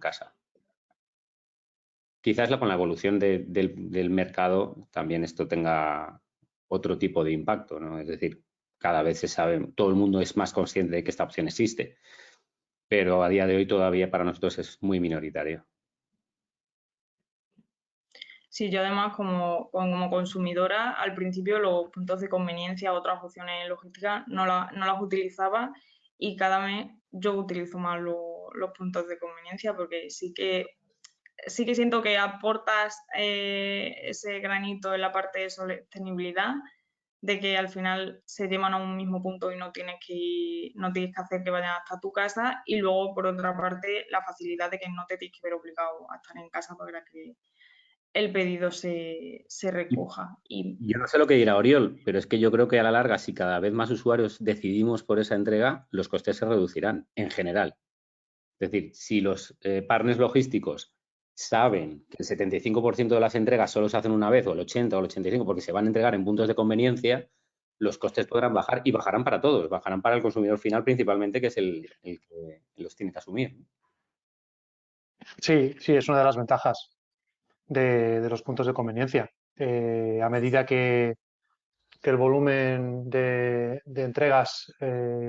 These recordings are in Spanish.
casa. Quizás con la evolución del mercado también esto tenga otro tipo de impacto, ¿no? Es decir, cada vez se sabe, todo el mundo es más consciente de que esta opción existe, pero a día de hoy todavía para nosotros es muy minoritario. Sí, yo además como consumidora, al principio los puntos de conveniencia, otras opciones logísticas, no las utilizaba y cada mes yo utilizo más los puntos de conveniencia porque sí que siento que aportas ese granito en la parte de sostenibilidad, de que al final se llevan a un mismo punto y no tienes que hacer que vayan hasta tu casa, y luego por otra parte la facilidad de que no te tienes que ver obligado a estar en casa para que el pedido se recoja. Y Yo no sé lo que dirá Oriol, pero es que yo creo que a la larga, si cada vez más usuarios decidimos por esa entrega, los costes se reducirán en general. Es decir, si los partners logísticos saben que el 75% de las entregas solo se hacen una vez, o el 80 o el 85%, porque se van a entregar en puntos de conveniencia, los costes podrán bajar y bajarán para todos, bajarán para el consumidor final principalmente, que es el que los tiene que asumir. Sí, sí, es una de las ventajas de los puntos de conveniencia. A medida que el volumen de entregas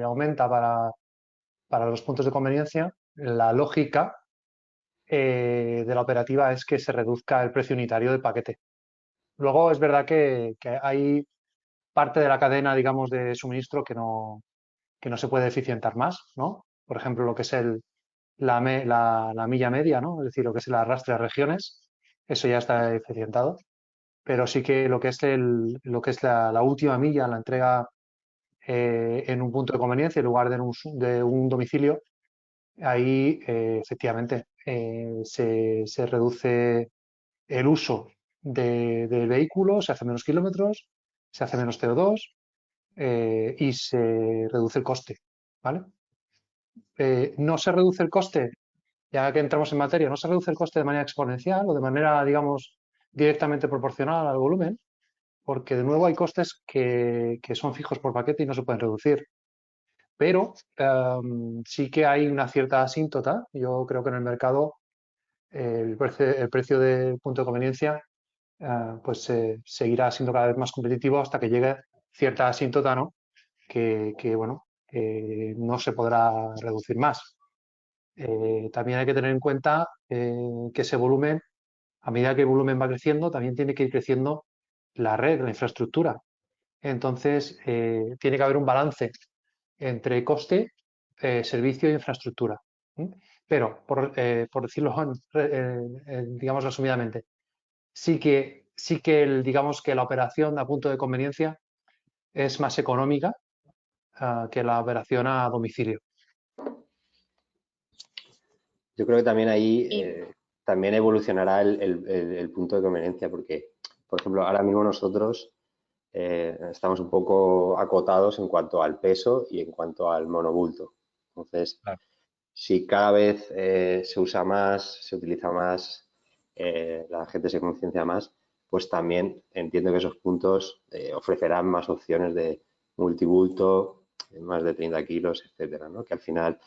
aumenta para los puntos de conveniencia, la lógica de la operativa es que se reduzca el precio unitario del paquete. Luego es verdad que hay parte de la cadena, digamos, de suministro que no se puede eficientar más, ¿no? Por ejemplo, lo que es la milla media, ¿no? Es decir, lo que es el arrastre a regiones, eso ya está eficientado, pero sí que lo que es lo que es la última milla, la entrega en un punto de conveniencia en lugar de un domicilio, ahí efectivamente se reduce el uso del vehículo, se hace menos kilómetros, se hace menos CO2 y se reduce el coste, ¿vale? No se reduce el coste, ya que entramos en materia, no se reduce el coste de manera exponencial o de manera, digamos, directamente proporcional al volumen, porque de nuevo hay costes que son fijos por paquete y no se pueden reducir. Pero sí que hay una cierta asíntota. Yo creo que en el mercado el precio del punto de conveniencia pues seguirá siendo cada vez más competitivo hasta que llegue cierta asíntota, ¿no? Bueno, no se podrá reducir más. También hay que tener en cuenta que ese volumen, a medida que el volumen va creciendo, también tiene que ir creciendo la red, la infraestructura. Entonces, tiene que haber un balance entre coste, servicio e infraestructura. Pero, por decirlo, digamos resumidamente, sí que digamos que la operación a punto de conveniencia es más económica que la operación a domicilio. Yo creo que también ahí y también evolucionará el punto de conveniencia, porque, por ejemplo, ahora mismo nosotros estamos un poco acotados en cuanto al peso y en cuanto al monobulto. Entonces, Claro. si cada vez se usa más, se utiliza más, la gente se conciencia más, pues también entiendo que esos puntos ofrecerán más opciones de multibulto, más de 30 kilos, etcétera, ¿no? Que al final,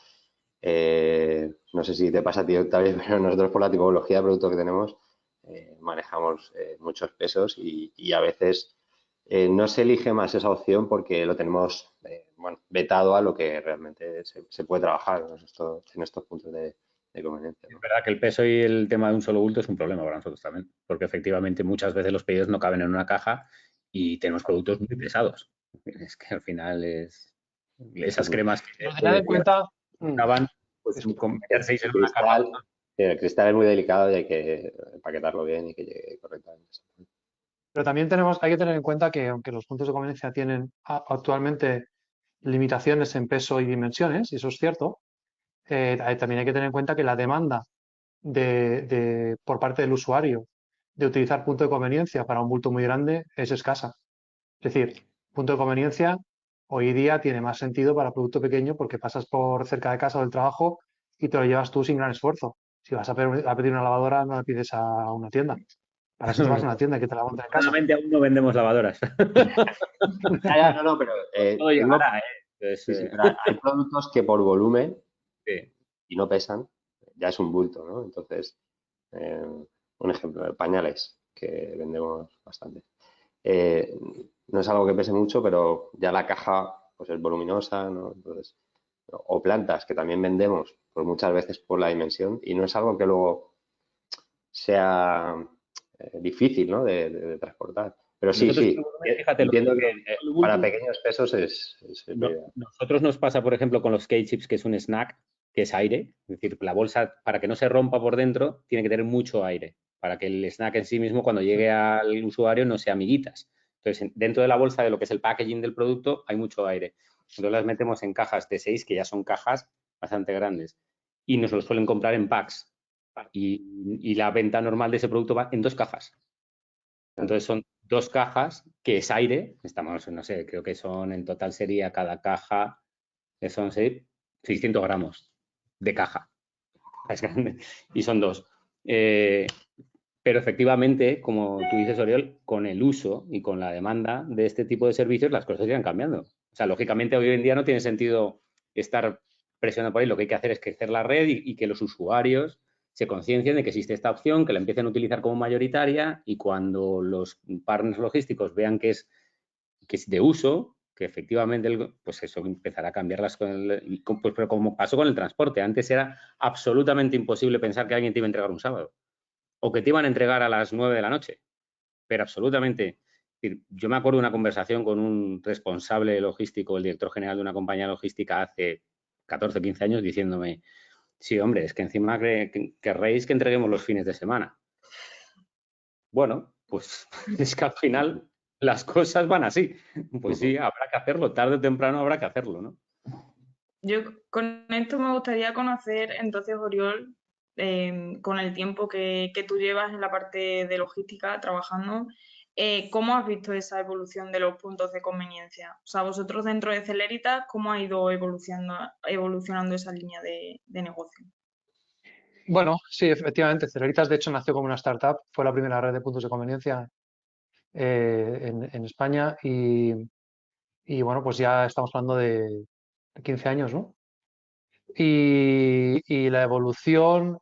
no sé si te pasa a ti, Octavio, pero nosotros por la tipología de producto que tenemos manejamos muchos pesos y a veces no se elige más esa opción porque lo tenemos bueno, vetado a lo que realmente se puede trabajar en estos puntos de conveniencia, ¿no? Es verdad que el peso y el tema de un solo bulto es un problema para nosotros también, porque efectivamente muchas veces los pedidos no caben en una caja y tenemos productos muy pesados. Es que al final esas cremas que Pero tened en cuenta, acaban pues disculpa, con meter 6 El en una caja. cristal, el cristal es muy delicado y hay que empaquetarlo bien y que llegue correctamente. pero también hay que tener en cuenta que aunque los puntos de conveniencia tienen actualmente limitaciones en peso y dimensiones, y eso es cierto, también hay que tener en cuenta que la demanda por parte del usuario de utilizar punto de conveniencia para un bulto muy grande es escasa. Es decir, punto de conveniencia hoy día tiene más sentido para producto pequeño porque pasas por cerca de casa o del trabajo y te lo llevas tú sin gran esfuerzo. Si vas a pedir una lavadora, no la pides a una tienda. Para eso te vas a una tienda que te la monta en casa. Afortunadamente aún no vendemos lavadoras. No, pero Todo llegará, ¿eh? Entonces, sí, pero hay productos que por volumen sí. y no pesan, ya es un bulto, ¿no? Entonces, un ejemplo, pañales, que vendemos bastante. No es algo que pese mucho, pero ya la caja pues es voluminosa, ¿no? Entonces, o plantas que también vendemos pues muchas veces por la dimensión y no es algo que luego sea difícil, ¿no? de transportar. Pero sí, Nosotros, sí, fíjate, entiendo que los para bultos, pequeños pesos es lo ideal. nosotros nos pasa, por ejemplo, con los K-chips, que es un snack, que es aire. Es decir, la bolsa, para que no se rompa por dentro, tiene que tener mucho aire, para que el snack en sí mismo, cuando llegue al usuario, no sea amiguitas. Entonces, dentro de la bolsa de lo que es el packaging del producto, hay mucho aire. Entonces, las metemos en cajas de 6, que ya son cajas bastante grandes, y nos lo suelen comprar en packs. Y la venta normal de ese producto va en 2 cajas. Entonces son 2 cajas que es aire, estamos, no sé, creo que son, en total sería cada caja, son 600 gramos de caja. Es grande. Y son 2. Pero efectivamente, como tú dices, Oriol, con el uso y con la demanda de este tipo de servicios, las cosas irán cambiando. O sea, lógicamente hoy en día no tiene sentido estar presionando por ahí. Lo que hay que hacer es crecer la red y que los usuarios se conciencien de que existe esta opción, que la empiecen a utilizar como mayoritaria y cuando los partners logísticos vean que es de uso, que efectivamente pues eso empezará a cambiar las cosas. Pues, pero como pasó con el transporte, antes era absolutamente imposible pensar que alguien te iba a entregar un sábado o que te iban a entregar a las 9 de la noche, pero absolutamente. Yo me acuerdo de una conversación con un responsable logístico, el director general de una compañía logística hace 14 o 15 años diciéndome, sí, hombre, es que encima querréis que entreguemos los fines de semana. Bueno, pues es que al final las cosas van así. Pues sí, habrá que hacerlo, tarde o temprano habrá que hacerlo, ¿no? Yo con esto me gustaría conocer, entonces, Oriol, con el tiempo que tú llevas en la parte de logística trabajando, ¿cómo has visto esa evolución de los puntos de conveniencia? O sea, vosotros dentro de Celeritas, ¿cómo ha ido evolucionando esa línea de negocio? Bueno, sí, efectivamente. Celeritas, de hecho, nació como una startup. Fue la primera red de puntos de conveniencia en España y, bueno, pues ya estamos hablando de 15 años, ¿no? Y la evolución,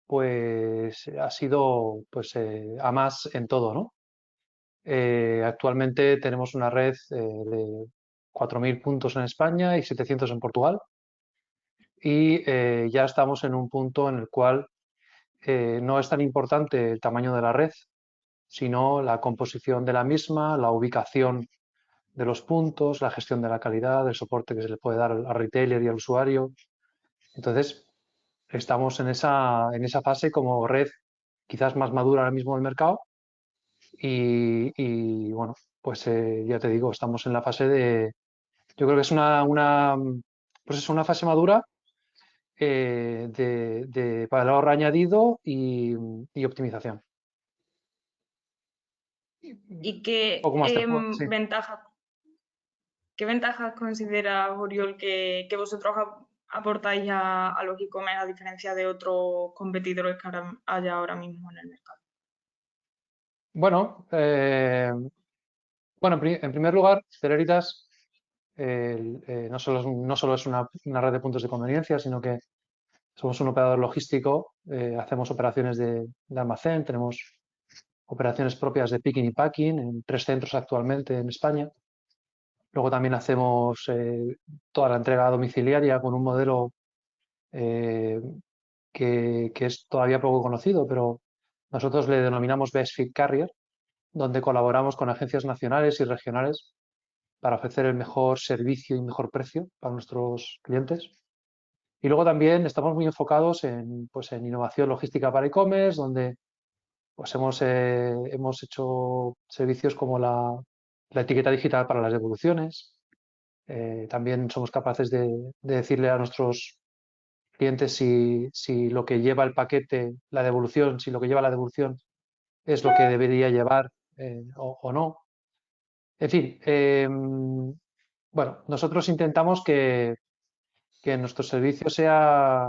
pues, ha sido, pues, a más en todo, ¿no? Actualmente tenemos una red de 4.000 puntos en España y 700 en Portugal. Y ya estamos en un punto en el cual no es tan importante el tamaño de la red, sino la composición de la misma, la ubicación de los puntos, la gestión de la calidad, el soporte que se le puede dar al retailer y al usuario. Entonces, estamos en esa fase como red quizás más madura ahora mismo del mercado y, bueno, pues ya te digo, estamos en la fase yo creo que es pues es una fase madura para el ahorro añadido y optimización. ¿Y qué Poco más te puedo, sí. ventajas considera Oriol que vosotros aportáis a los e-commerce a diferencia de otros competidores que haya ahora mismo en el mercado? Bueno, en primer lugar, Celeritas no solo es una red de puntos de conveniencia, sino que somos un operador logístico, hacemos operaciones de almacén, tenemos operaciones propias de picking y packing en 3 centros actualmente en España. Luego también hacemos toda la entrega domiciliaria con un modelo eh, que es todavía poco conocido, pero nosotros le denominamos Best Fit Carrier, donde colaboramos con agencias nacionales y regionales para ofrecer el mejor servicio y mejor precio para nuestros clientes. Y luego también estamos muy enfocados pues, en innovación logística para e-commerce, donde pues, hemos hecho servicios como la etiqueta digital para las devoluciones. También somos capaces de decirle a nuestros clientes si lo que lleva el paquete, la devolución, si lo que lleva la devolución es lo que debería llevar o no. En fin, bueno, nosotros intentamos que nuestro servicio sea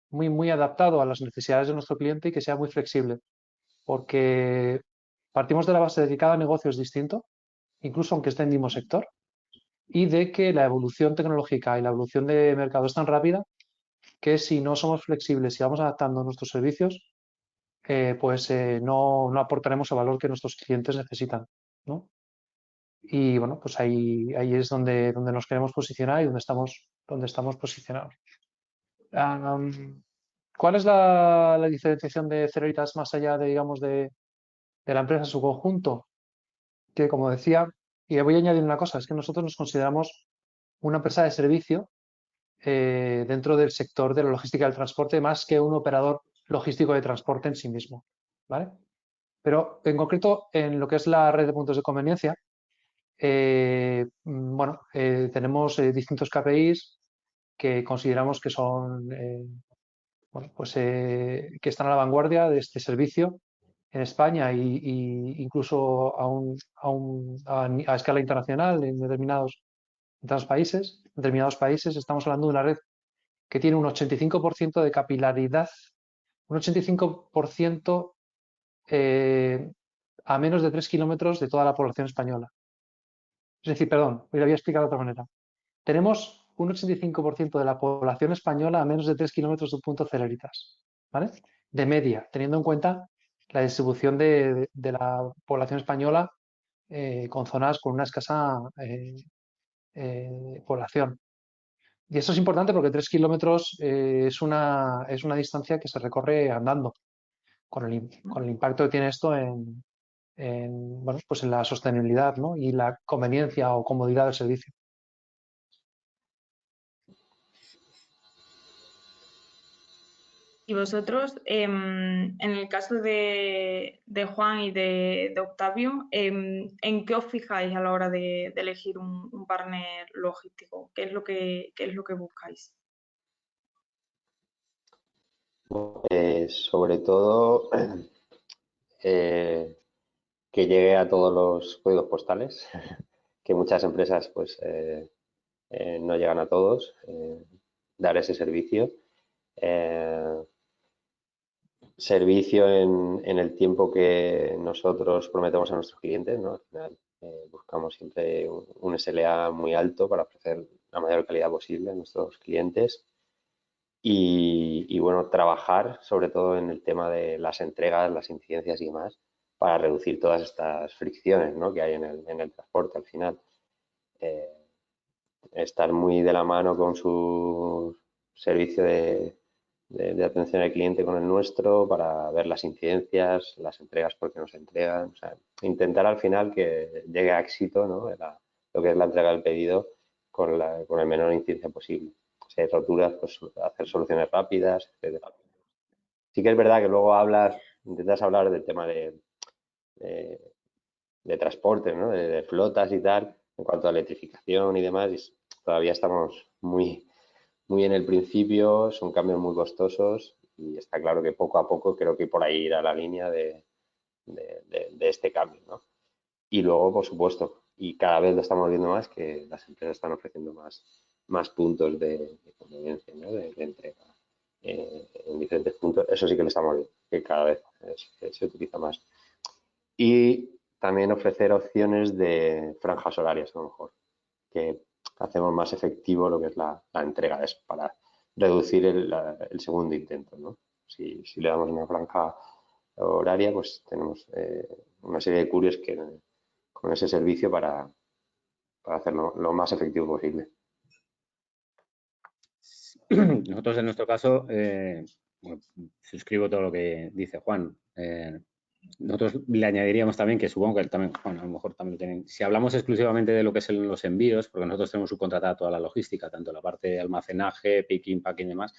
muy, muy adaptado a las necesidades de nuestro cliente y que sea muy flexible, porque partimos de la base de que cada negocio es distinto, incluso aunque esté en el mismo sector, y de que la evolución tecnológica y la evolución de mercado es tan rápida que si no somos flexibles y vamos adaptando nuestros servicios, no aportaremos el valor que nuestros clientes necesitan, ¿no? Y bueno, pues ahí es donde nos queremos posicionar y donde estamos posicionados. ¿Cuál es la diferenciación de Celeritas más allá de, digamos, de la empresa en su conjunto? Que como decía, y voy a añadir una cosa, es que nosotros nos consideramos una empresa de servicio dentro del sector de la logística del transporte más que un operador logístico de transporte en sí mismo, ¿vale? Pero en concreto, en lo que es la red de puntos de conveniencia, tenemos distintos KPIs que consideramos que son, que están a la vanguardia de este servicio en España y incluso a escala internacional en determinados países. Estamos hablando de una red que tiene un 85% de capilaridad, un 85% a menos de 3 kilómetros de toda la población española. Es decir, perdón, lo había explicado de otra manera. Tenemos un 85% de la población española a menos de 3 kilómetros de un punto Celeritas, ¿vale? De media, teniendo en cuenta la distribución de la población española con zonas con una escasa población. Y eso es importante porque 3 kilómetros es una distancia que se recorre andando, con el impacto que tiene esto en la sostenibilidad, ¿no? Y la conveniencia o comodidad del servicio. Y vosotros, en el caso de Juan y de Octavio, ¿en qué os fijáis a la hora de elegir un partner logístico? ¿Qué es lo que buscáis? Sobre todo que llegue a todos los códigos postales, que muchas empresas pues no llegan a todos, dar ese servicio. Servicio en el tiempo que nosotros prometemos a nuestros clientes, ¿no? Al final buscamos siempre un SLA muy alto para ofrecer la mayor calidad posible a nuestros clientes y bueno, trabajar sobre todo en el tema de las entregas, las incidencias y demás para reducir todas estas fricciones, ¿no? que hay en el transporte al final. Estar muy de la mano con su servicio de atención al cliente con el nuestro para ver las incidencias, las entregas porque nos entregan, o sea, intentar al final que llegue a éxito, ¿no? Lo que es la entrega del pedido con el menor incidencia posible. Si hay roturas, pues hacer soluciones rápidas, etcétera. Sí que es verdad que luego intentas hablar del tema de transporte, ¿no? De flotas y tal, en cuanto a electrificación y demás, y todavía estamos muy en el principio, son cambios muy costosos y está claro que poco a poco creo que por ahí irá la línea de este cambio, ¿no? Y luego, por supuesto, y cada vez lo estamos viendo más, que las empresas están ofreciendo más puntos de conveniencia, ¿no? de entrega en diferentes puntos. Eso sí que lo estamos viendo, que cada vez se utiliza más. Y también ofrecer opciones de franjas horarias, a lo mejor, que hacemos más efectivo lo que es la entrega, es para reducir el segundo intento, ¿no? Si le damos una franja horaria, pues tenemos una serie de couriers que con ese servicio para hacerlo lo más efectivo posible. Nosotros, en nuestro caso, suscribo todo lo que dice Juan. Nosotros le añadiríamos también que supongo que también, bueno, a lo mejor también lo tienen. Si hablamos exclusivamente de lo que son los envíos, porque nosotros tenemos subcontratada toda la logística, tanto la parte de almacenaje, picking, packing y demás,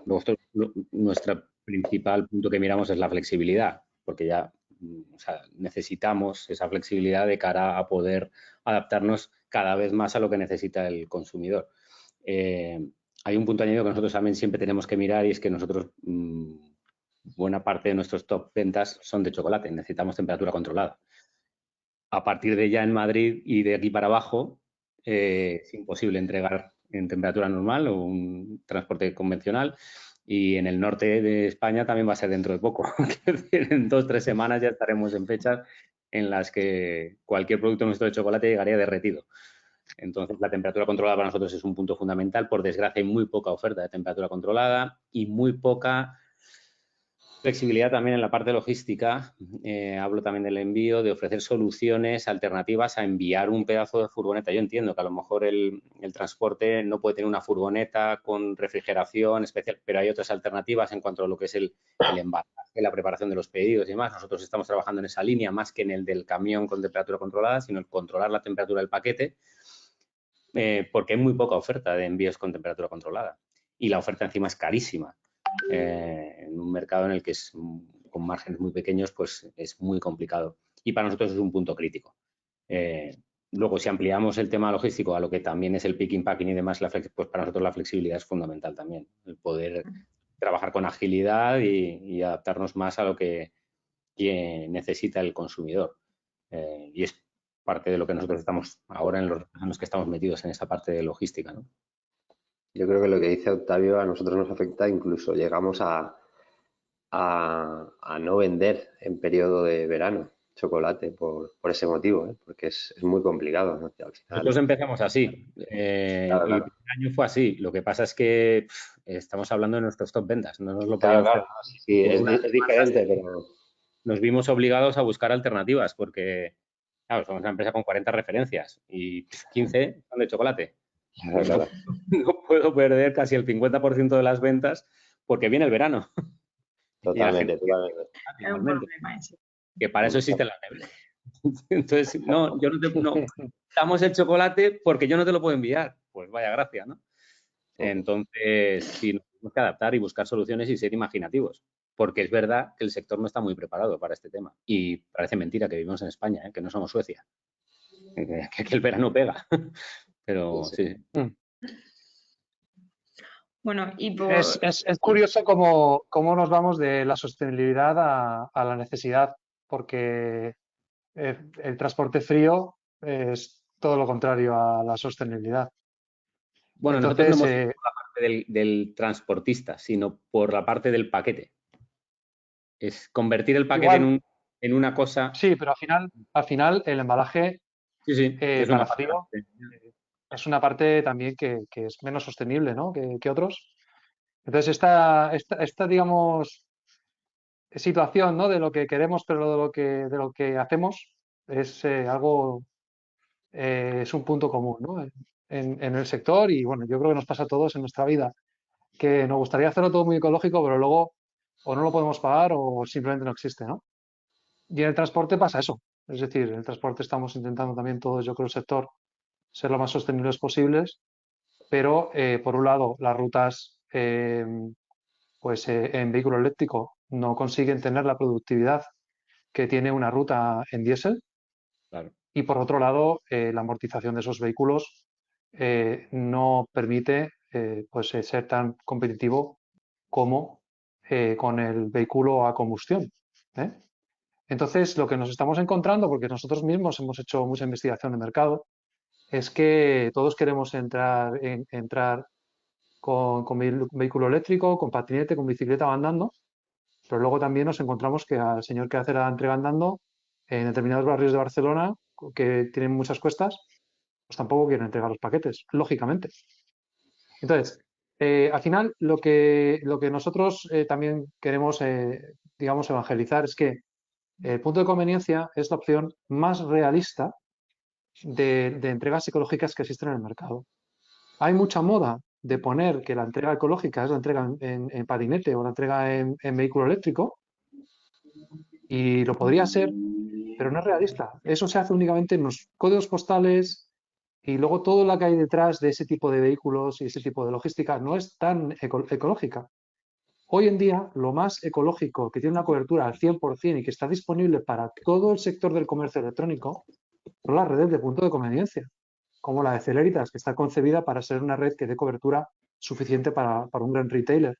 nuestro principal punto que miramos es la flexibilidad, porque ya necesitamos esa flexibilidad de cara a poder adaptarnos cada vez más a lo que necesita el consumidor. Hay un punto añadido que nosotros también siempre tenemos que mirar y es que nosotros buena parte de nuestros top ventas son de chocolate, necesitamos temperatura controlada. A partir de ya en Madrid y de aquí para abajo es imposible entregar en temperatura normal o un transporte convencional, y en el norte de España también va a ser dentro de poco. En 2 o 3 semanas ya estaremos en fechas en las que cualquier producto nuestro de chocolate llegaría derretido. Entonces, la temperatura controlada para nosotros es un punto fundamental. Por desgracia, hay muy poca oferta de temperatura controlada y muy poca flexibilidad también en la parte logística. Hablo también del envío, de ofrecer soluciones alternativas a enviar un pedazo de furgoneta. Yo entiendo que a lo mejor el transporte no puede tener una furgoneta con refrigeración especial, pero hay otras alternativas en cuanto a lo que es el embalaje, la preparación de los pedidos y demás. Nosotros estamos trabajando en esa línea más que en el del camión con temperatura controlada, sino en controlar la temperatura del paquete, porque hay muy poca oferta de envíos con temperatura controlada. Y la oferta encima es carísima. En un mercado en el que es con márgenes muy pequeños, pues es muy complicado. Y para nosotros es un punto crítico. Luego, si ampliamos el tema logístico a lo que también es el picking, packing y demás, pues para nosotros la flexibilidad es fundamental también. El poder trabajar con agilidad y adaptarnos más a lo que necesita el consumidor. Y es parte de lo que nosotros estamos ahora en los que estamos metidos en esta parte de logística, ¿no? Yo creo que lo que dice Octavio a nosotros nos afecta, incluso llegamos a no vender en periodo de verano chocolate por ese motivo, ¿eh? Porque es muy complicado, ¿no? Al final, Nosotros empezamos así claro, y el claro. primer año fue así. Lo que pasa es que estamos hablando de nuestros top ventas. No nos lo Claro, podíamos claro, permitir. sí, Por unas es diferente, pero nos vimos obligados a buscar alternativas porque, claro, somos una empresa con 40 referencias y 15 son de chocolate. claro, Y no, claro. no puedo perder casi el 50% de las ventas porque viene el verano y la gente Totalmente, totalmente. Es un normalmente, problema ese. que para eso existen las neveras. Entonces, no, yo no damos el chocolate porque yo no te lo puedo enviar. Pues vaya gracia, ¿no? Entonces, sí, nos tenemos que adaptar y buscar soluciones y ser imaginativos, porque es verdad que el sector no está muy preparado para este tema. Y parece mentira que vivimos en España, ¿eh? Que no somos Suecia, que el verano pega. Pero sí. Bueno, y por... Es curioso cómo nos vamos de la sostenibilidad a la necesidad, porque el transporte frío es todo lo contrario a la sostenibilidad. Bueno, nosotros no Entonces, hemos ido por la parte del transportista, sino por la parte del paquete. Es convertir el paquete igual, en una cosa. sí, pero al final el embalaje Sí, sí, es para una parte. frío es una parte también que es menos sostenible, ¿no? que otros. Entonces, esta, digamos, situación, ¿no? De lo que queremos, pero de lo que hacemos es algo, es un punto común, ¿no? En el sector y bueno, yo creo que nos pasa a todos en nuestra vida, que nos gustaría hacerlo todo muy ecológico, pero luego o no lo podemos pagar o simplemente no existe, ¿no? Y en el transporte pasa eso. Es decir, en el transporte estamos intentando también todos, yo creo, el sector, ser lo más sostenibles posibles, pero por un lado, las rutas pues en vehículo eléctrico no consiguen tener la productividad que tiene una ruta en diésel. Claro. Y por otro lado, la amortización de esos vehículos no permite pues, ser tan competitivo como con el vehículo a combustión. ¿eh? Entonces, lo que nos estamos encontrando, porque nosotros mismos hemos hecho mucha investigación de mercado, es que todos queremos entrar con vehículo eléctrico, con patinete, con bicicleta o andando, pero luego también nos encontramos que al señor que hace la entrega andando en determinados barrios de Barcelona, que tienen muchas cuestas, pues tampoco quieren entregar los paquetes, lógicamente. Entonces, al final, lo que nosotros también queremos, digamos, evangelizar es que el punto de conveniencia es la opción más realista de entregas ecológicas que existen en el mercado. Hay mucha moda de poner que la entrega ecológica es la entrega en patinete o la entrega en vehículo eléctrico, y lo podría ser, pero no es realista. Eso se hace únicamente en los códigos postales y luego todo lo que hay detrás de ese tipo de vehículos y ese tipo de logística no es tan ecológica. Hoy en día, lo más ecológico que tiene una cobertura al 100% y que está disponible para todo el sector del comercio electrónico son las redes de punto de conveniencia, como la de Celeritas, que está concebida para ser una red que dé cobertura suficiente para un gran retailer.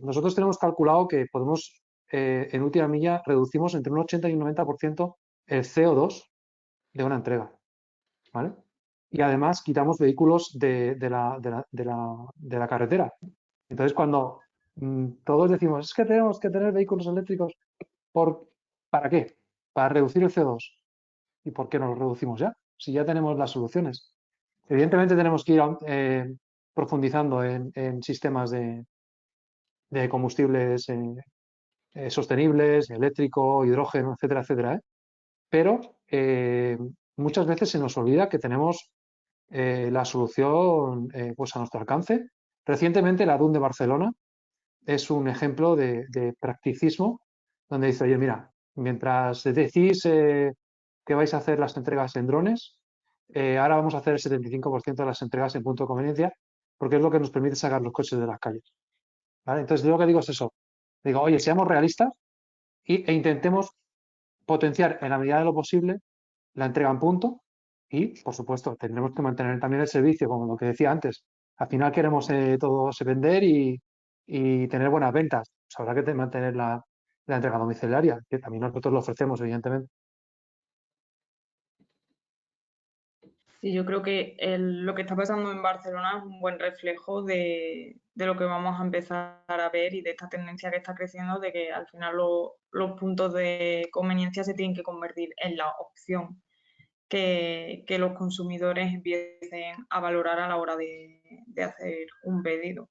Nosotros tenemos calculado que podemos, en última milla, reducimos entre un 80 y un 90% el CO2 de una entrega. ¿Vale? Y además quitamos vehículos de la carretera. Entonces, cuando todos decimos, es que tenemos que tener vehículos eléctricos, ¿para qué? Para reducir el CO2. ¿Y por qué no lo reducimos ya? si ya tenemos las soluciones? Evidentemente tenemos que ir profundizando en sistemas de combustibles sostenibles, eléctrico, hidrógeno, etcétera, etcétera, ¿eh? Pero muchas veces se nos olvida que tenemos la solución pues a nuestro alcance. Recientemente la DUN de Barcelona es un ejemplo de practicismo donde dice, oye, mira, mientras decís que vais a hacer las entregas en drones, ahora vamos a hacer el 75% de las entregas en punto de conveniencia, porque es lo que nos permite sacar los coches de las calles. ¿Vale? Entonces, yo lo que digo es eso. Digo, oye, seamos realistas e intentemos potenciar en la medida de lo posible la entrega en punto y, por supuesto, tendremos que mantener también el servicio, como lo que decía antes. Al final queremos todos vender y tener buenas ventas. Pues habrá que mantener la entrega domiciliaria, que también nosotros lo ofrecemos, evidentemente. Sí, yo creo que lo que está pasando en Barcelona es un buen reflejo de lo que vamos a empezar a ver y de esta tendencia que está creciendo de que al final los puntos de conveniencia se tienen que convertir en la opción que los consumidores empiecen a valorar a la hora de hacer un pedido.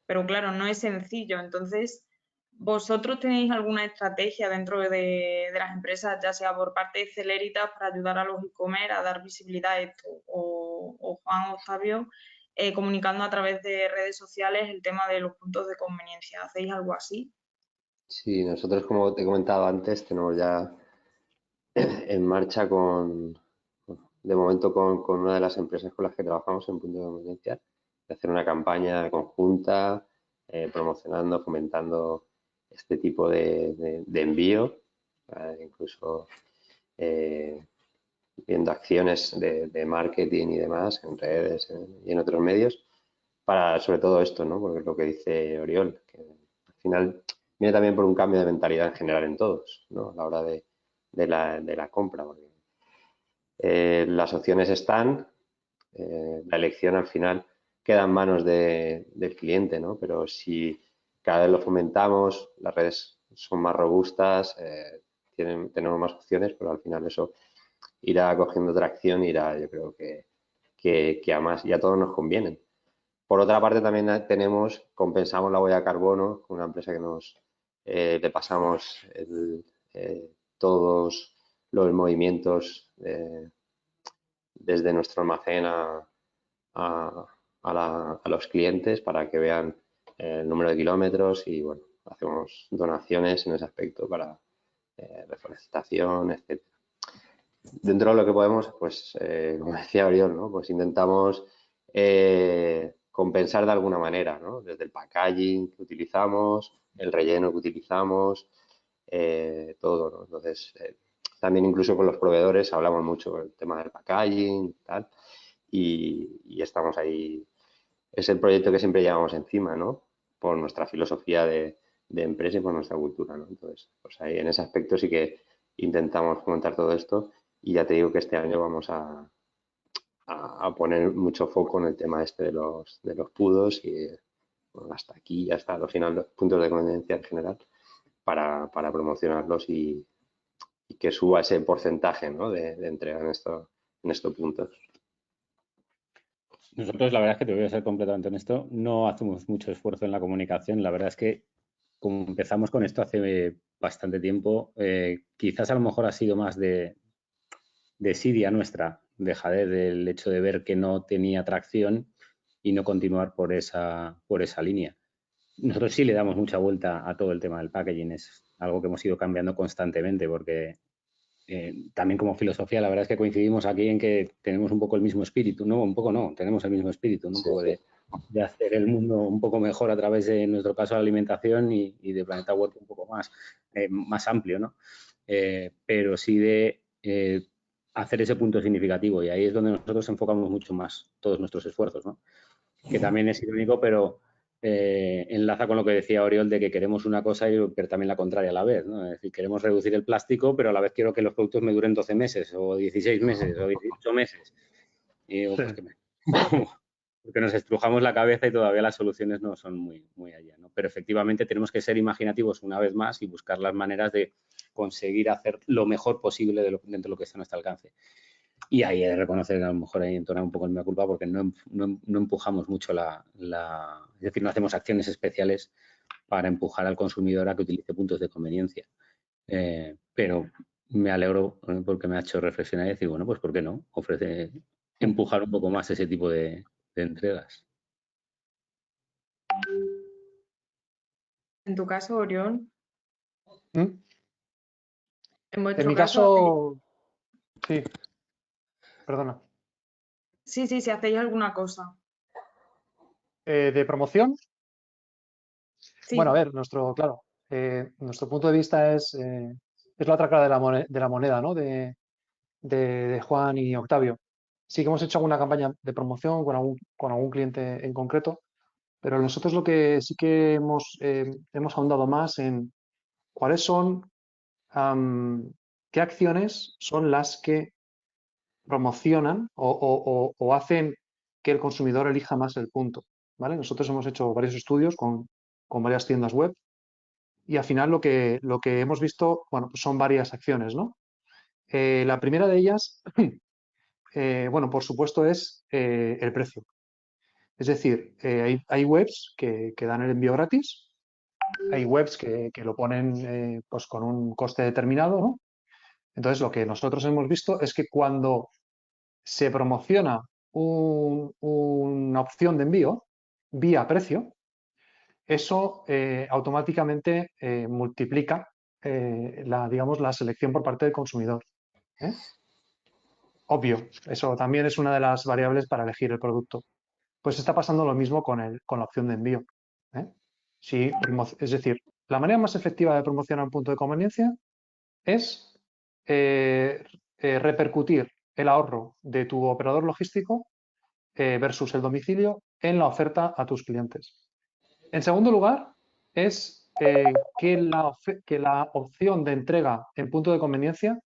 Pero claro, no es sencillo. Entonces, ¿vosotros tenéis alguna estrategia dentro de las empresas, ya sea por parte de Celeritas, para ayudar a los e-commerce a dar visibilidad a esto? O Juan o Octavio, comunicando a través de redes sociales el tema de los puntos de conveniencia. ¿Hacéis algo así? Sí, nosotros, como te he comentado antes, tenemos ya en marcha de momento con una de las empresas con las que trabajamos en punto de conveniencia, de hacer una campaña conjunta, promocionando, fomentando este tipo de envío, incluso viendo acciones de marketing y demás en redes y en otros medios, para sobre todo esto, ¿no? Porque es lo que dice Oriol, que al final viene también por un cambio de mentalidad en general en todos, ¿no? A la hora de la compra, porque las opciones están, la elección al final queda en manos del cliente, ¿no? Pero si cada vez lo fomentamos, las redes son más robustas, tenemos más opciones, pero al final eso irá cogiendo tracción, irá, yo creo que a más y a todos nos convienen. Por otra parte, también compensamos la huella de carbono con una empresa que le pasamos todos los movimientos desde nuestro almacén a los clientes para que vean el número de kilómetros y, bueno, hacemos donaciones en ese aspecto para reforestación, etcétera. Dentro de lo que podemos, pues, como decía Oriol, ¿no? Pues intentamos compensar de alguna manera, ¿no? Desde el packaging que utilizamos, el relleno que utilizamos, todo, ¿no? Entonces, también incluso con los proveedores hablamos mucho del tema del packaging y tal, y estamos ahí. Es el proyecto que siempre llevamos encima, ¿no? Por nuestra filosofía de empresa y por nuestra cultura, ¿no? Entonces, pues ahí en ese aspecto sí que intentamos fomentar todo esto y ya te digo que este año vamos a poner mucho foco en el tema este de los pudos y bueno, hasta aquí, hasta al final los puntos de conveniencia en general para promocionarlos y que suba ese porcentaje, ¿no? de entrega en estos puntos. Nosotros, la verdad es que te voy a ser completamente honesto, no hacemos mucho esfuerzo en la comunicación. La verdad es que como empezamos con esto hace bastante tiempo, quizás a lo mejor ha sido más de desidia nuestra, dejadez del hecho de ver que no tenía tracción y no continuar por esa línea. Nosotros sí le damos mucha vuelta a todo el tema del packaging, es algo que hemos ido cambiando constantemente porque también como filosofía la verdad es que coincidimos aquí en que tenemos un poco el mismo espíritu, no, un poco no, tenemos el mismo espíritu, ¿no? Un poco de hacer el mundo un poco mejor a través de, en nuestro caso, la alimentación y de Planeta Web un poco más amplio, ¿no? Pero sí de hacer ese punto significativo y ahí es donde nosotros enfocamos mucho más todos nuestros esfuerzos, ¿no? Que también es irónico, pero enlaza con lo que decía Oriol de que queremos una cosa pero también la contraria a la vez, ¿no? Es decir, queremos reducir el plástico, pero a la vez quiero que los productos me duren 12 meses o 16 meses o 18 meses. Y digo, pues porque nos estrujamos la cabeza y todavía las soluciones no son muy allá, ¿no? Pero efectivamente tenemos que ser imaginativos una vez más y buscar las maneras de conseguir hacer lo mejor posible dentro de lo que está a nuestro alcance. Y ahí he de reconocer que a lo mejor ahí entona un poco el mea culpa porque no empujamos mucho es decir, no hacemos acciones especiales para empujar al consumidor a que utilice puntos de conveniencia. Pero me alegro porque me ha hecho reflexionar y decir, bueno, pues ¿por qué no? Empujar un poco más ese tipo de entregas. En tu caso, Orión, ¿Mm? en En vuestro mi caso, caso, sí, perdona. sí, si hacéis alguna cosa. De promoción, bueno, a Sí, ver, claro, nuestro punto de vista es la otra cara de la moneda, ¿no? De Juan y Octavio. Sí que hemos hecho alguna campaña de promoción con algún cliente en concreto, pero nosotros lo que sí que hemos ahondado más en cuáles son, qué acciones son las que promocionan o hacen que el consumidor elija más el punto, ¿vale? Nosotros hemos hecho varios estudios con varias tiendas web y al final lo que hemos visto, bueno, pues son varias acciones, ¿no? La primera de ellas, bueno, por supuesto es el precio. Es decir, hay webs que dan el envío gratis, hay webs que lo ponen pues con un coste determinado, ¿no? Entonces, lo que nosotros hemos visto es que cuando se promociona una opción de envío vía precio, eso automáticamente multiplica digamos, la selección por parte del consumidor. ¿Eh? Obvio, eso también es una de las variables para elegir el producto. Pues está pasando lo mismo con la opción de envío. ¿Eh? Es decir, la manera más efectiva de promocionar un punto de conveniencia es repercutir el ahorro de tu operador logístico versus el domicilio en la oferta a tus clientes. En segundo lugar, es que la opción de entrega en punto de conveniencia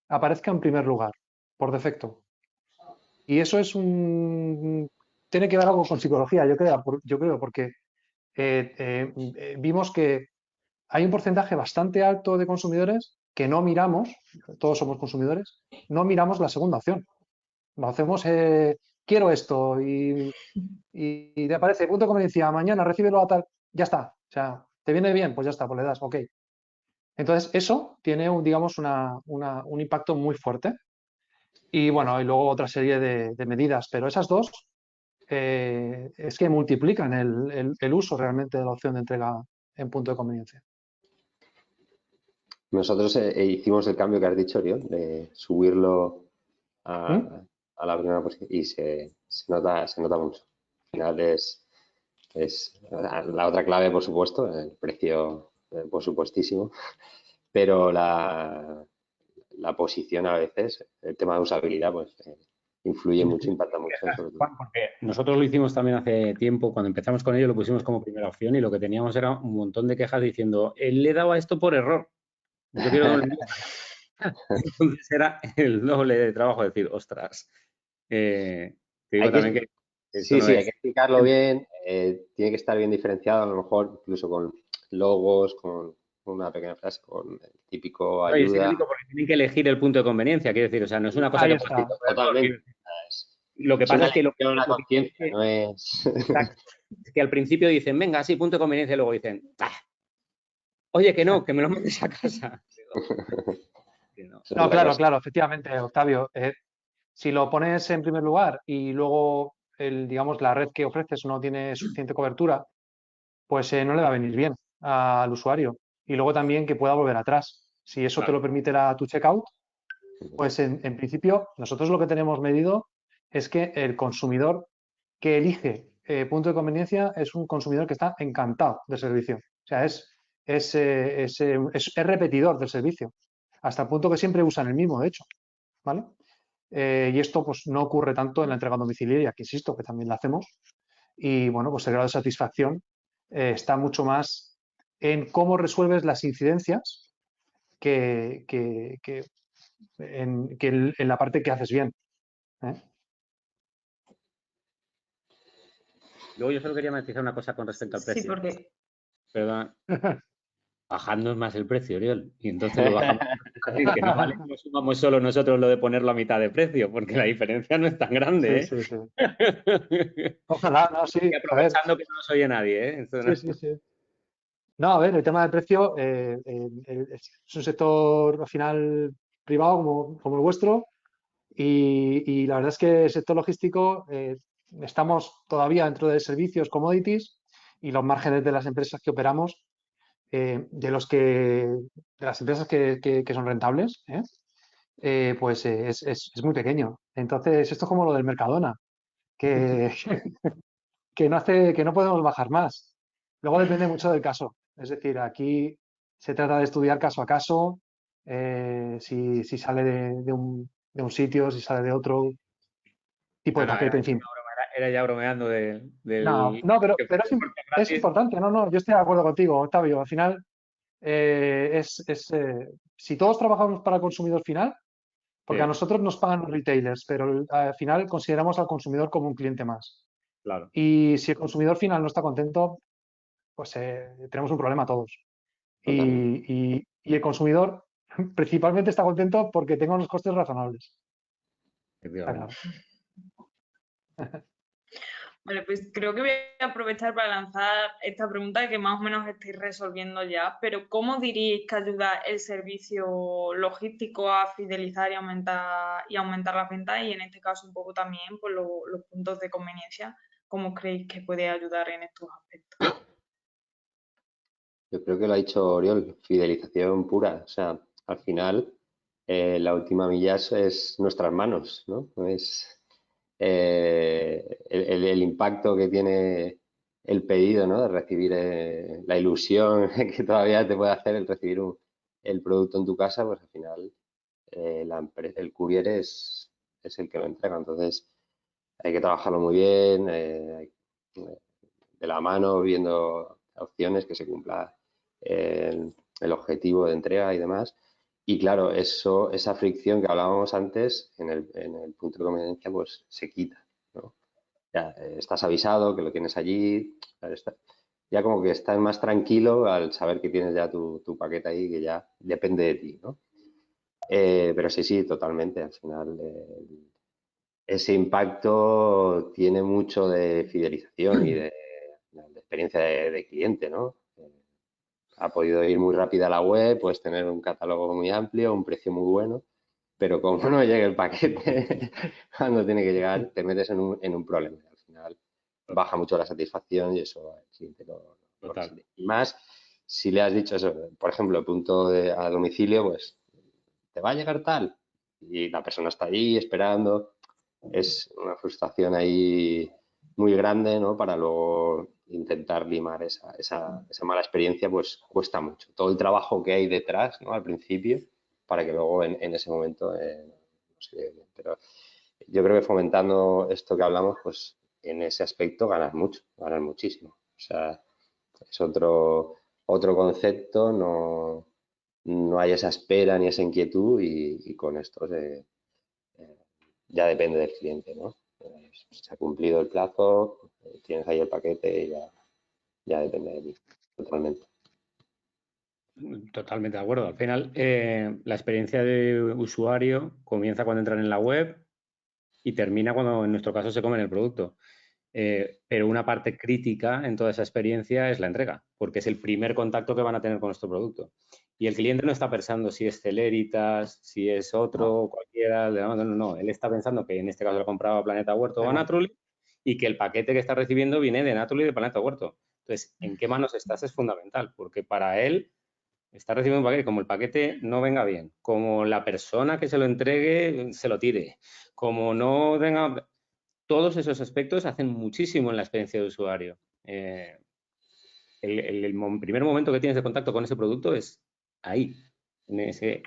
aparezca en primer lugar, por defecto. Y eso tiene que ver algo con psicología, yo creo porque vimos que hay un porcentaje bastante alto de consumidores que no miramos, todos somos consumidores, no miramos la segunda opción. Lo hacemos, quiero esto y te aparece punto de conveniencia, mañana recíbelo a tal, ya está. O sea, ¿te viene bien? Pues ya está, pues le das, ok. Entonces, eso tiene, digamos, un impacto muy fuerte. Y bueno, y luego otra serie de medidas, pero esas dos es que multiplican el uso realmente de la opción de entrega en punto de conveniencia. Nosotros hicimos el cambio que has dicho, Oriol, de subirlo ¿Mm? a la primera posición y se nota mucho. Al final es la otra clave, por supuesto, el precio, por supuestísimo, pero la posición a veces, el tema de usabilidad, pues influye mucho, impacta mucho sobre todo. Juan, porque nosotros lo hicimos también hace tiempo, cuando empezamos con ello lo pusimos como primera opción y lo que teníamos era un montón de quejas diciendo, le he dado a esto por error, yo quiero que me lo envíe". Entonces era el doble de trabajo decir, ostras, te digo también que esto Sí, no sí, hay es... que explicarlo bien, tiene que estar bien diferenciado, a lo mejor incluso con logos, con una pequeña frase, con el típico No, y es ayuda. irónico porque tienen que elegir el punto de conveniencia, quiero decir, o sea, no es una cosa Ahí que puedas está. decir por error, quiero Totalmente. decir. Lo que Es pasa una es que elección, una lo que conciencia, no es. exacto, es que al principio dicen, venga, sí, punto de conveniencia, y luego dicen, oye, que no, que me lo mandes a casa. Que no. Esa es No, la claro, cosa. claro, efectivamente, Octavio. Si lo pones en primer lugar y luego, digamos, la red que ofreces no tiene suficiente cobertura, pues no le va a venir bien al usuario. Y luego también que pueda volver atrás. Si eso te Claro. lo permite tu checkout, pues en principio nosotros lo que tenemos medido es que el consumidor que elige punto de conveniencia es un consumidor que está encantado del servicio. O sea, es repetidor del servicio, hasta el punto que siempre usan el mismo, de hecho. ¿Vale? Y esto pues no ocurre tanto en la entrega domiciliaria, que insisto, que también la hacemos. Y bueno, pues el grado de satisfacción está mucho más en cómo resuelves las incidencias que en la parte que haces bien. ¿Eh? Luego yo solo quería matizar una cosa con respecto al sí, precio. porque Perdón, bajando más el precio, Oriol. Y entonces lo bajamos Es decir, que no vale que sumamos solo nosotros lo de ponerlo a mitad de precio, porque la diferencia no es tan grande, ¿eh? Sí, sí, sí. Ojalá, no, sí. Y A ver, aprovechando que no nos oye nadie, ¿eh? Esto no- sí, sí, sí. No, a ver, el tema del precio es un sector al final privado como el vuestro y la verdad es que el sector logístico estamos todavía dentro de servicios, commodities y los márgenes de las empresas que operamos, de las empresas que son rentables, pues es muy pequeño. Entonces, esto es como lo del Mercadona, que, que no podemos bajar más. Luego depende mucho del caso. Es decir, aquí se trata de estudiar caso a caso, si sale de un sitio, si sale de otro tipo No, de no, paquete, en fin. era ya bromeando No, del no, que pero fuese porque es gratis. importante. No, no, yo estoy de acuerdo contigo, Octavio. Al final, si todos trabajamos para el consumidor final, porque a Sí, nosotros nos pagan los retailers, pero al final consideramos al consumidor como un cliente más. claro. Y si el consumidor final no está contento, pues tenemos un problema todos. Totalmente. Y el consumidor principalmente está contento porque tenga unos costes razonables. Está Efectivamente. claro. Vale, pues creo que voy a aprovechar para lanzar esta pregunta que más o menos estáis resolviendo ya, pero ¿cómo diríais que ayuda el servicio logístico a fidelizar y aumentar las ventas y en este caso un poco también pues, los puntos de conveniencia? ¿Cómo creéis que puede ayudar en estos aspectos? Yo creo que lo ha dicho Oriol, fidelización pura. O sea, al final, la última milla es nuestras manos, ¿no? Es el impacto que tiene el pedido, ¿no? De recibir la ilusión que todavía te puede hacer el recibir el producto en tu casa, pues al final el courier es el que lo entrega. Entonces, hay que trabajarlo muy bien, de la mano, viendo opciones que se cumpla el objetivo de entrega y demás. Y claro, esa fricción que hablábamos antes en el punto de conveniencia, pues se quita, ¿no? Ya estás avisado que lo tienes allí, ya como que estás más tranquilo al saber que tienes ya tu paquete ahí, que ya depende de ti, ¿no? Pero sí, sí, totalmente. Al final, ese impacto tiene mucho de fidelización y de experiencia de cliente, ¿no? Ha podido ir muy rápida a la web, puedes tener un catálogo muy amplio, un precio muy bueno, pero como no llega el paquete cuando tiene que llegar, te metes en un problema. Al final baja mucho la satisfacción y eso el cliente lo Total. resiente. Y más si le has dicho eso, por ejemplo, el punto a domicilio, pues te va a llegar tal y la persona está ahí esperando. Es una frustración ahí muy grande, ¿no? Para luego intentar limar esa mala experiencia, pues cuesta mucho. Todo el trabajo que hay detrás, ¿no? Al principio, para que luego en ese momento no se lleve bien. Pero yo creo que fomentando esto que hablamos, pues en ese aspecto ganas mucho, ganas muchísimo. O sea, es otro concepto, no hay esa espera ni esa inquietud y con esto eh, ya depende del cliente, ¿no? Se ha cumplido el plazo, tienes ahí el paquete y ya depende de ti, totalmente. Totalmente de acuerdo. Al final, la experiencia de usuario comienza cuando entran en la web y termina cuando, en nuestro caso, se comen el producto. Pero una parte crítica en toda esa experiencia es la entrega, porque es el primer contacto que van a tener con nuestro producto. Y el cliente no está pensando si es Celeritas, si es otro, cualquiera. No, no, no. Él está pensando que en este caso lo compraba Planeta Huerto o a Naturally y que el paquete que está recibiendo viene de Naturally y de Planeta Huerto. Entonces, ¿en qué manos estás? Es fundamental, porque para él está recibiendo un paquete, como el paquete no venga bien, como la persona que se lo entregue se lo tire, como no tenga... Todos esos aspectos hacen muchísimo en la experiencia de usuario. Primer momento que tienes de contacto con ese producto es ahí,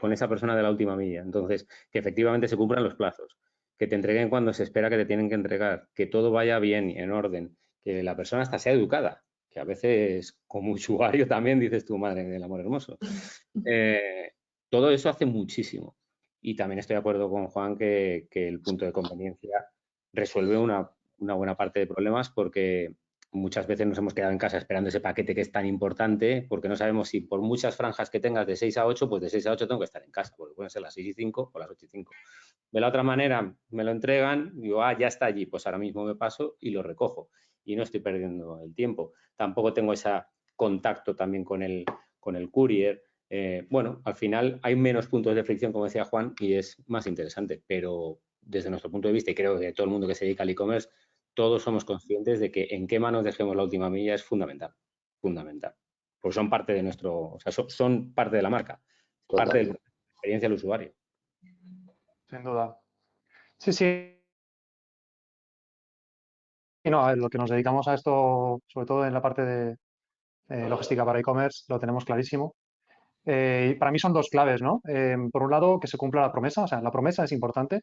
con esa persona de la última milla. Entonces, que efectivamente se cumplan los plazos, que te entreguen cuando se espera que te tienen que entregar, que todo vaya bien, en orden, que la persona hasta sea educada, que a veces como usuario también dices tu madre del amor hermoso. Todo eso hace muchísimo. Y también estoy de acuerdo con Juan que el punto de conveniencia resuelve una buena parte de problemas porque muchas veces nos hemos quedado en casa esperando ese paquete que es tan importante, porque no sabemos si por muchas franjas que tengas de 6 a 8, pues de 6 a 8 tengo que estar en casa, porque pueden ser las 6 y 5 o las 8 y 5. De la otra manera, me lo entregan, digo, ya está allí, pues ahora mismo me paso y lo recojo y no estoy perdiendo el tiempo. Tampoco tengo ese contacto también con el courier. Bueno, al final hay menos puntos de fricción, como decía Juan, y es más interesante, pero desde nuestro punto de vista, y creo que todo el mundo que se dedica al e-commerce, todos somos conscientes de que en qué manos dejemos la última milla es fundamental, fundamental. Pues son parte de son parte de la marca, parte de la experiencia del usuario. Sin duda. Sí, sí. Y no, a ver, lo que nos dedicamos a esto, sobre todo en la parte de logística para e-commerce, lo tenemos clarísimo. Y para mí son dos claves, ¿no? Por un lado, que se cumpla la promesa, o sea, la promesa es importante,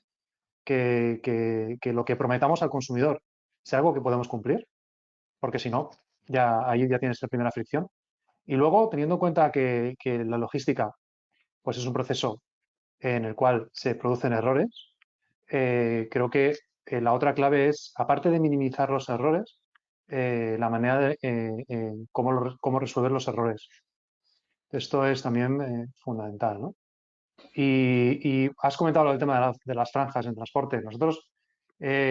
que lo que prometamos al consumidor sea algo que podemos cumplir, porque si no, ahí ya tienes la primera fricción. Y luego, teniendo en cuenta que la logística pues es un proceso en el cual se producen errores, creo que la otra clave es, aparte de minimizar los errores, la manera de cómo resolver los errores. Esto es también fundamental, ¿no? Y has comentado el tema de las franjas en transporte. Nosotros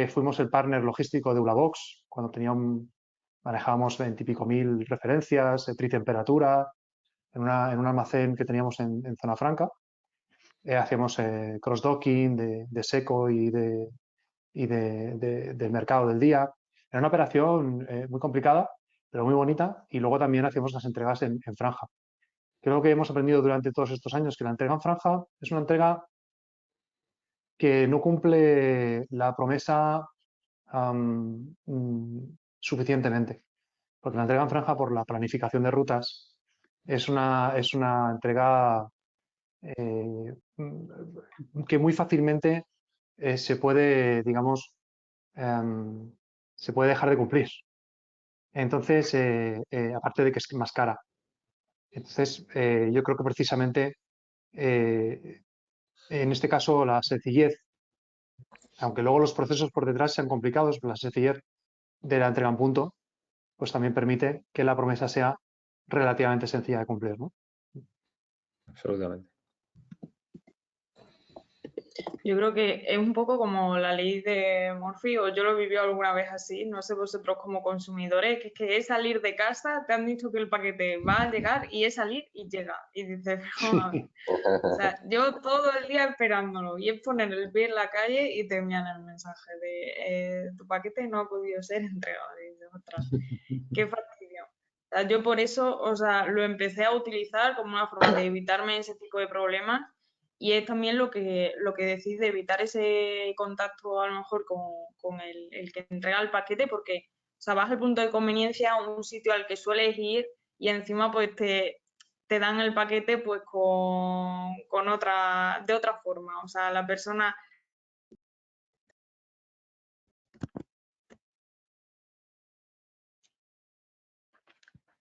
fuimos el partner logístico de Ulabox cuando manejábamos 20 y pico mil referencias, tritemperatura, en un almacén que teníamos en Zona Franca. Hacíamos cross-docking de seco y del mercado del día. Era una operación muy complicada, pero muy bonita. Y luego también hacíamos las entregas en franja. Creo que hemos aprendido durante todos estos años que la entrega en franja es una entrega que no cumple la promesa suficientemente. Porque la entrega en franja, por la planificación de rutas, es una entrega que muy fácilmente se puede, digamos, se puede dejar de cumplir. Entonces, aparte de que es más cara. Entonces, yo creo que precisamente en este caso la sencillez, aunque luego los procesos por detrás sean complicados, pero la sencillez de la entrega en punto, pues también permite que la promesa sea relativamente sencilla de cumplir, ¿no? Absolutamente. Yo creo que es un poco como la ley de Murphy, o yo lo he vivido alguna vez así, no sé vosotros como consumidores, que es salir de casa, te han dicho que el paquete va a llegar y es salir y llega. Y dices, vamos a ver. O sea, yo todo el día esperándolo y es poner el pie en la calle y te envían el mensaje de tu paquete no ha podido ser entregado. Y dices, ostras, qué fastidio. O sea, yo por eso, o sea, lo empecé a utilizar como una forma de evitarme ese tipo de problemas y es también lo que decís de evitar ese contacto a lo mejor con el que entrega el paquete porque, o sea, vas al punto de conveniencia a un sitio al que sueles ir y encima pues te dan el paquete pues de otra forma. O sea, la persona...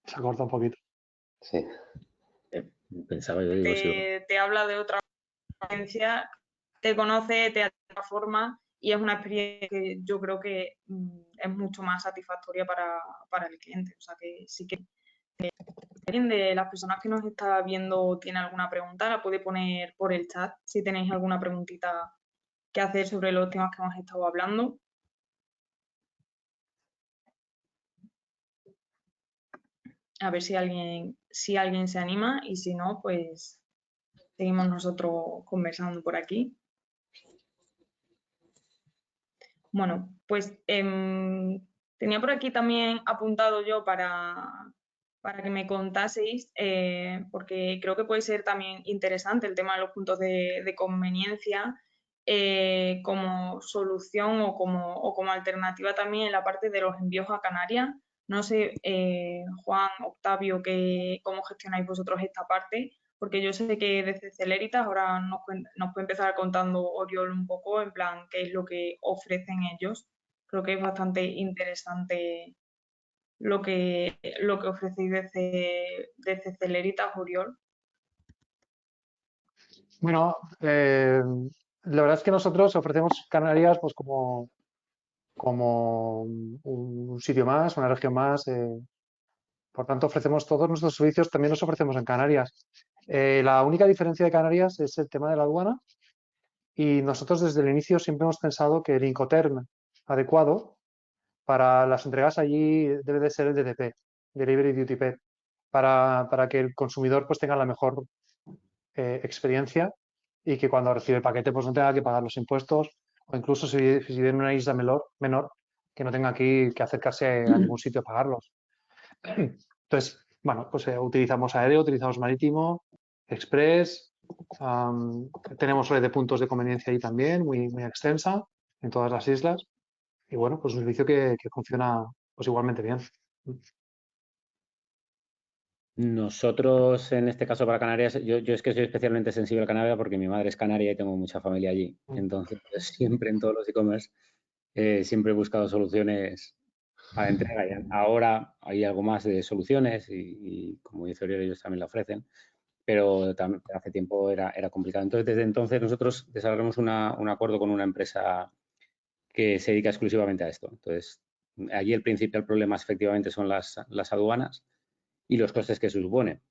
Se corta un poquito. Sí. Pensaba yo, digo, sí. te habla de otra experiencia, te conoce, te forma y es una experiencia que yo creo que es mucho más satisfactoria para el cliente. O sea que sí que alguien de las personas que nos está viendo tiene alguna pregunta, la puede poner por el chat si tenéis alguna preguntita que hacer sobre los temas que hemos estado hablando. A ver si alguien se anima y si no, pues seguimos nosotros conversando por aquí. Bueno, pues tenía por aquí también apuntado yo para que me contaseis, porque creo que puede ser también interesante el tema de los puntos de conveniencia como solución o como alternativa también en la parte de los envíos a Canarias. No sé, Juan, Octavio, cómo gestionáis vosotros esta parte, porque yo sé que desde Celeritas ahora nos puede empezar contando Oriol un poco, en plan, qué es lo que ofrecen ellos. Creo que es bastante interesante lo que ofrecéis desde Celeritas, Oriol. Bueno, la verdad es que nosotros ofrecemos Canarias pues como como un sitio más, una región más. Por tanto, ofrecemos todos nuestros servicios, también los ofrecemos en Canarias. La única diferencia de Canarias es el tema de la aduana y nosotros desde el inicio siempre hemos pensado que el Incoterm adecuado para las entregas allí debe de ser el DDP, Delivery Duty Paid, para que el consumidor pues tenga la mejor experiencia y que cuando recibe el paquete pues no tenga que pagar los impuestos o incluso si vive en una isla menor que no tenga aquí que acercarse a ningún sitio a pagarlos. Entonces, bueno, pues utilizamos aéreo, utilizamos marítimo, express, tenemos red de puntos de conveniencia ahí también, muy, muy extensa en todas las islas. Y bueno, pues un servicio que funciona pues igualmente bien. Nosotros, en este caso para Canarias, yo es que soy especialmente sensible a Canarias porque mi madre es canaria y tengo mucha familia allí. Entonces, siempre en todos los e-commerce, siempre he buscado soluciones para entrega. Y ahora hay algo más de soluciones y como dice Oriol, ellos también la ofrecen, pero también hace tiempo era complicado. Entonces, desde entonces nosotros desarrollamos un acuerdo con una empresa que se dedica exclusivamente a esto. Entonces, allí el principal problema efectivamente son las aduanas y los costes que supone.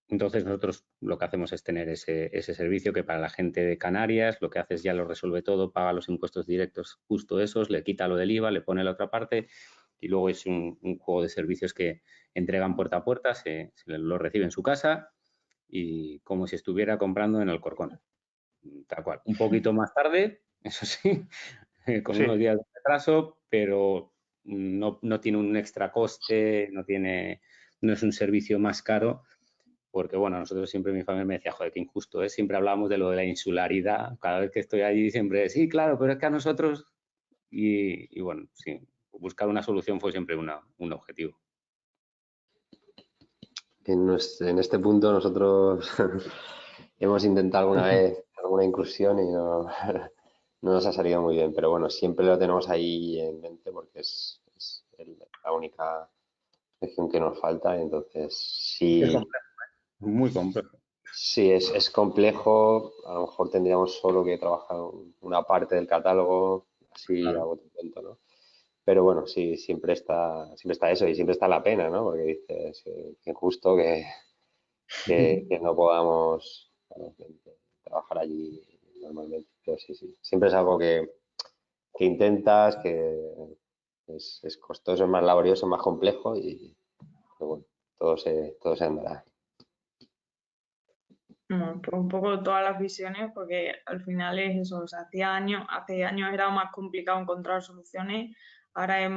Entonces nosotros lo que hacemos es tener ese servicio que para la gente de Canarias lo que hace es ya lo resuelve todo, paga los impuestos directos justo esos, le quita lo del IVA, le pone la otra parte y luego es un juego de servicios que entregan puerta a puerta, se lo recibe en su casa y como si estuviera comprando en Alcorcón. Tal cual. Un poquito más tarde, eso sí, con Sí, unos días de retraso, pero no tiene un extra coste, no es un servicio más caro, porque bueno, nosotros siempre mi familia me decía, joder, qué injusto es, siempre hablábamos de lo de la insularidad, cada vez que estoy allí siempre, sí, claro, pero es que a nosotros, y bueno, sí, buscar una solución fue siempre un objetivo. En este punto nosotros hemos intentado alguna vez alguna incursión y no, no nos ha salido muy bien, pero bueno, siempre lo tenemos ahí en mente porque es la única región que nos falta, entonces Es sí, complejo, muy complejo. sí es complejo, a lo mejor tendríamos solo que trabajar una parte del catálogo, así a Claro. bote pronto, ¿no? Pero bueno, sí, siempre está eso y siempre está la pena, ¿no? Porque dices, que injusto que no podamos bueno, trabajar allí normalmente. Pero sí, sí. Siempre es algo que intentas, que es costoso, es más laborioso, es más complejo y pero bueno, todo se andará. Bueno, pues un poco todas las visiones, porque al final es eso, o sea, hace años era más complicado encontrar soluciones, ahora es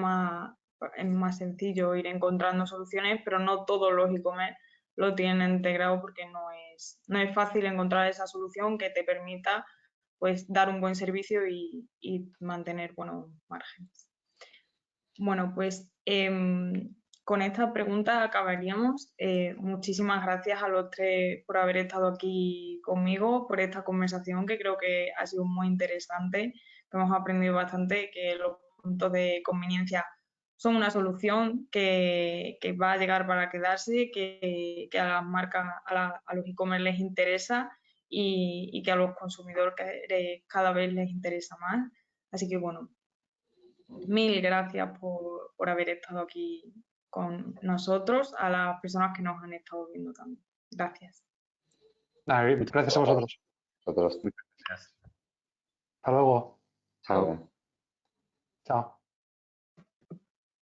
más sencillo ir encontrando soluciones, pero no todos los e-commerce lo tienen integrado porque no es fácil encontrar esa solución que te permita pues dar un buen servicio y mantener buenos márgenes. Bueno, pues con esta pregunta acabaríamos. Muchísimas gracias a los tres por haber estado aquí conmigo, por esta conversación que creo que ha sido muy interesante. Hemos aprendido bastante que los puntos de conveniencia son una solución que va a llegar para quedarse, que a las marcas, a los e-commerce les interesa y que a los consumidores cada vez les interesa más. Así que bueno, mil gracias por haber estado aquí con nosotros, a las personas que nos han estado viendo también. Gracias. Muchas Gracias a vosotros. Nosotros, gracias. Hasta luego. chao. Chao.